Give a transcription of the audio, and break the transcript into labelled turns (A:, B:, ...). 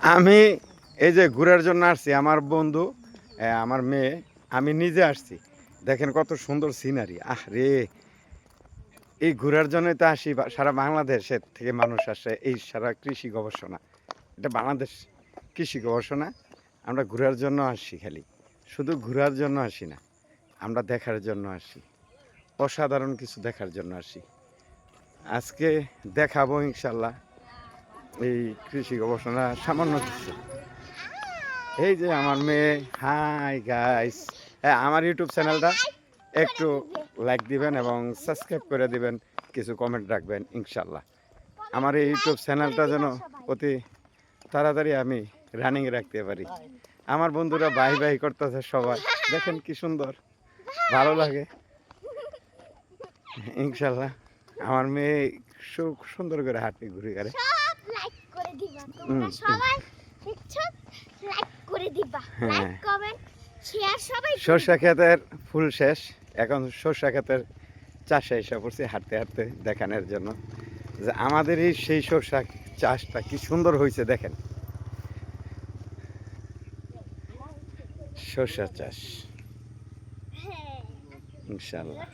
A: আমি এই যে ঘোরার জন্য আসছি, আমার বন্ধু, আমার মেয়ে, আমি নিজে আসছি। দেখেন কত সুন্দর সিনারি। আহ রে, এই ঘোরার জন্যই তো আসি। সারা বাংলাদেশের থেকে মানুষ আসে এই সারা কৃষি গবেষণা। এটা বাংলাদেশ কৃষি গবেষণা। আমরা ঘোরার জন্য আসি, খালি শুধু ঘোরার জন্য আসি না, আমরা দেখার জন্য আসি। অসাধারণ কিছু দেখার জন্য আসি। আজকে দেখাবো ইনশাল্লাহ এই কৃষি গবেষণা সামান্য কিছু। এই যে আমার মেয়ে, হাই গাইস। হ্যাঁ, আমার ইউটিউব চ্যানেলটা একটু লাইক দিবেন এবং সাবস্ক্রাইব করে দিবেন, কিছু কমেন্ট রাখবেন ইনশাল্লাহ। আমার এই ইউটিউব চ্যানেলটা যেন অতি তাড়াতাড়ি আমি রানিং রাখতে পারি। আমার বন্ধুরা বাই বাই করতেছে সবাই, দেখেন কি সুন্দর, ভালো লাগে ইনশাল্লাহ। আমার মেয়ে সুন্দর করে হাঁটে ঘুরে ঘুরে। সরষা ক্ষেতের ফুল শেষ, এখন সরষা ক্ষেতের চাষে এসে পড়ছি হাঁটতে হাঁটতে দেখানোর জন্য যে আমাদের এই সেই সরষা চাষটা কি সুন্দর হয়েছে। দেখেন সরষা চাষ ইনশাল্লাহ।